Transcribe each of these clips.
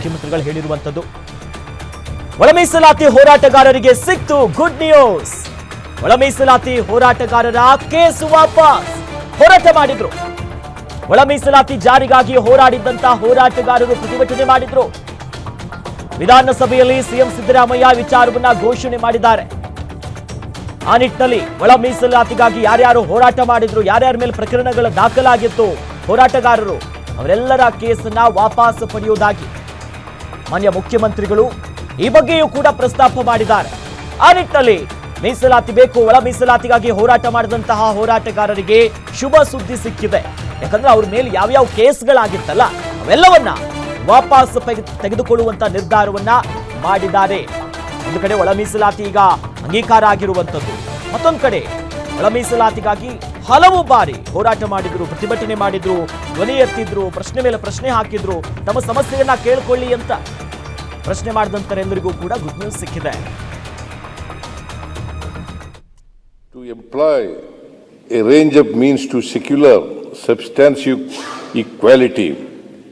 ಮುಖ್ಯಮಂತ್ರಿಗಳು ಹೇಳಿರುವಂತದ್ದು. ಒಳ ಮೀಸಲಾತಿ ಹೋರಾಟಗಾರರಿಗೆ ಸಿಕ್ತು ಗುಡ್ ನ್ಯೂಸ್. ಒಳ ಮೀಸಲಾತಿ ಹೋರಾಟಗಾರರ ಕೇಸ್ ವಾಪಸ್. ಹೋರಾಟ ಮಾಡಿದ್ರು. ಒಳ ಮೀಸಲಾತಿ ಜಾರಿಗಾಗಿ ಹೋರಾಡಿದ್ದಂತಹ ಹೋರಾಟಗಾರರು ಪ್ರತಿಭಟನೆ ಮಾಡಿದ್ರು. ವಿಧಾನಸಭೆಯಲ್ಲಿ ಸಿಎಂ ಸಿದ್ದರಾಮಯ್ಯ ವಿಚಾರವನ್ನ ಘೋಷಣೆ ಮಾಡಿದ್ದಾರೆ. ಆ ನಿಟ್ಟಿನಲ್ಲಿ ಒಳ ಮೀಸಲಾತಿಗಾಗಿ ಯಾರ್ಯಾರು ಹೋರಾಟ ಮಾಡಿದ್ರು, ಯಾರ್ಯಾರ ಮೇಲೆ ಪ್ರಕರಣಗಳ ದಾಖಲಾಗಿತ್ತು ಹೋರಾಟಗಾರರು, ಅವರೆಲ್ಲರ ಕೇಸನ್ನ ವಾಪಸ್ ಪಡೆಯುವುದಾಗಿ ಮಾನ್ಯ ಮುಖ್ಯಮಂತ್ರಿಗಳು ಈ ಬಗ್ಗೆಯೂ ಕೂಡ ಪ್ರಸ್ತಾಪ ಮಾಡಿದ್ದಾರೆ. ಆ ನಿಟ್ಟಿನಲ್ಲಿ ಮೀಸಲಾತಿ ಬೇಕು, ಒಳ ಮೀಸಲಾತಿಗಾಗಿ ಹೋರಾಟ ಮಾಡಿದಂತಹ ಹೋರಾಟಗಾರರಿಗೆ ಶುಭ ಸುದ್ದಿ ಸಿಕ್ಕಿದೆ. ಯಾಕಂದ್ರೆ ಅವ್ರ ಮೇಲೆ ಯಾವ್ಯಾವ ಕೇಸ್ಗಳಾಗಿತ್ತಲ್ಲ ಅವೆಲ್ಲವನ್ನ ವಾಪಸ್ ತೆಗೆದುಕೊಳ್ಳುವಂತ ನಿರ್ಧಾರವನ್ನ ಮಾಡಿದ್ದಾರೆ. ಒಂದು ಕಡೆ ಒಳ ಮೀಸಲಾತಿ ಈಗ ಅಂಗೀಕಾರ ಆಗಿರುವಂತದ್ದು, ಮತ್ತೊಂದು ಕಡೆ ಒಳ ಮೀಸಲಾತಿಗಾಗಿ ಹಲವು ಬಾರಿ ಹೋರಾಟ ಮಾಡಿದ್ರು, ಪ್ರತಿಭಟನೆ ಮಾಡಿದ್ರು, ಧ್ವನಿ ಎತ್ತಿದ್ರು, ಪ್ರಶ್ನೆ ಮೇಲೆ ಪ್ರಶ್ನೆ ಹಾಕಿದ್ರು, ತಮ್ಮ ಸಮಸ್ಯೆಯನ್ನ ಕೇಳಿಕೊಳ್ಳಿ ಅಂತ ಪ್ರಶ್ನೆ ಮಾಡಿದಂತರೆಲ್ಲರಿಗೂ ಕೂಡ ಗುಡ್ ನ್ಯೂಸ್ ಸಿಕ್ಕಿದೆ. To employ a range of means to secure substantive equality.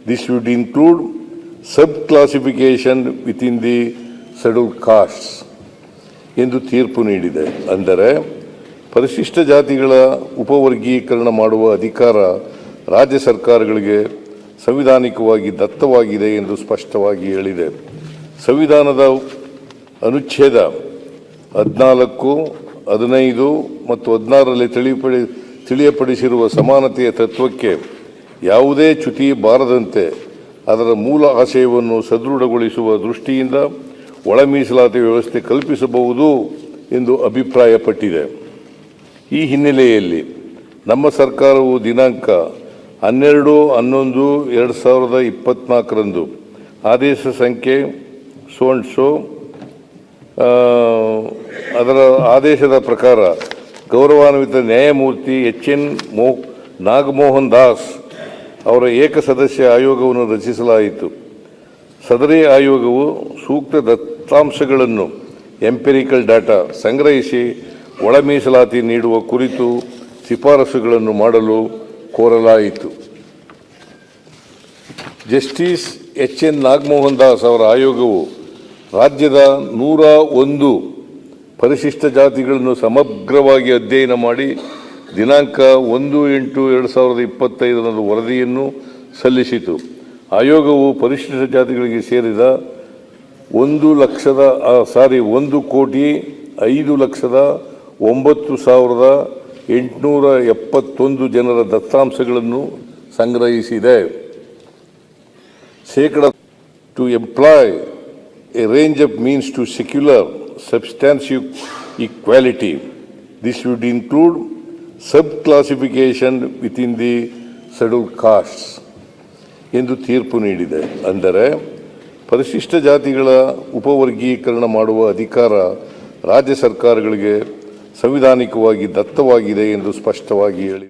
This would include sub-classification within the scheduled castes ಎಂದು ತೀರ್ಪು ನೀಡಿದೆ. ಅಂದರೆ ಪರಿಶಿಷ್ಟ ಜಾತಿಗಳ ಉಪವರ್ಗೀಕರಣ ಮಾಡುವ ಅಧಿಕಾರ ರಾಜ್ಯ ಸರ್ಕಾರಗಳಿಗೆ ಸಂವಿಧಾನಿಕವಾಗಿ ದತ್ತವಾಗಿದೆ ಎಂದು ಸ್ಪಷ್ಟವಾಗಿ ಹೇಳಿದೆ. ಸಂವಿಧಾನದ ಅನುಚ್ಛೇದ 14, 15 ಮತ್ತು 16ರಲ್ಲಿ ತಿಳಿಯಪಡಿಸಿರುವ ಸಮಾನತೆಯ ತತ್ವಕ್ಕೆ ಯಾವುದೇ ಚ್ಯುತಿ ಬಾರದಂತೆ ಅದರ ಮೂಲ ಆಶಯವನ್ನು ಸದೃಢಗೊಳಿಸುವ ದೃಷ್ಟಿಯಿಂದ ಒಳ ಮೀಸಲಾತಿ ವ್ಯವಸ್ಥೆ ಕಲ್ಪಿಸಬಹುದು ಎಂದು ಅಭಿಪ್ರಾಯಪಟ್ಟಿದೆ. ಈ ಹಿನ್ನೆಲೆಯಲ್ಲಿ ನಮ್ಮ ಸರ್ಕಾರವು ದಿನಾಂಕ 12/11/2024ರಂದು ಆದೇಶ ಸಂಖ್ಯೆ ಅದರ ಆದೇಶದ ಪ್ರಕಾರ ಗೌರವಾನ್ವಿತ ನ್ಯಾಯಮೂರ್ತಿ HN ನಾಗಮೋಹನ್ ದಾಸ್ ಅವರ ಏಕಸದಸ್ಯ ಆಯೋಗವನ್ನು ರಚಿಸಲಾಯಿತು. ಸದರಿ ಆಯೋಗವು ಸೂಕ್ತ ದತ್ತಾಂಶಗಳನ್ನು ಎಂಪಿರಿಕಲ್ ಡಾಟಾ ಸಂಗ್ರಹಿಸಿ ಒಳ ಮೀಸಲಾತಿ ನೀಡುವ ಕುರಿತು ಶಿಫಾರಸುಗಳನ್ನು ಮಾಡಲು ಕೋರಲಾಯಿತು. ಜಸ್ಟಿಸ್ HN ನಾಗಮೋಹನ್ ದಾಸ್ ಅವರ ಆಯೋಗವು ರಾಜ್ಯದ 101 ಪರಿಶಿಷ್ಟ ಜಾತಿಗಳನ್ನು ಸಮಗ್ರವಾಗಿ ಅಧ್ಯಯನ ಮಾಡಿ ದಿನಾಂಕ 1/8/2025ರಂದು ವರದಿಯನ್ನು ಸಲ್ಲಿಸಿತು. ಆಯೋಗವು ಪರಿಶಿಷ್ಟ ಜಾತಿಗಳಿಗೆ ಸೇರಿದ 1,05,09,871 ಜನರ ದತ್ತಾಂಶಗಳನ್ನು ಸಂಗ್ರಹಿಸಿದೆ. To employ a range of means to secure substantive equality. This would include sub-classification within the scheduled castes ಎಂದು ತೀರ್ಪು ನೀಡಿದೆ. ಅಂದರೆ ಪರಿಶಿಷ್ಟ ಜಾತಿಗಳ ಉಪವರ್ಗೀಕರಣ ಮಾಡುವ ಅಧಿಕಾರ ರಾಜ್ಯ ಸರ್ಕಾರಗಳಿಗೆ ಸಂವಿಧಾನಿಕವಾಗಿ ದತ್ತವಾಗಿದೆ ಎಂದು ಸ್ಪಷ್ಟವಾಗಿ ಹೇಳಿದೆ.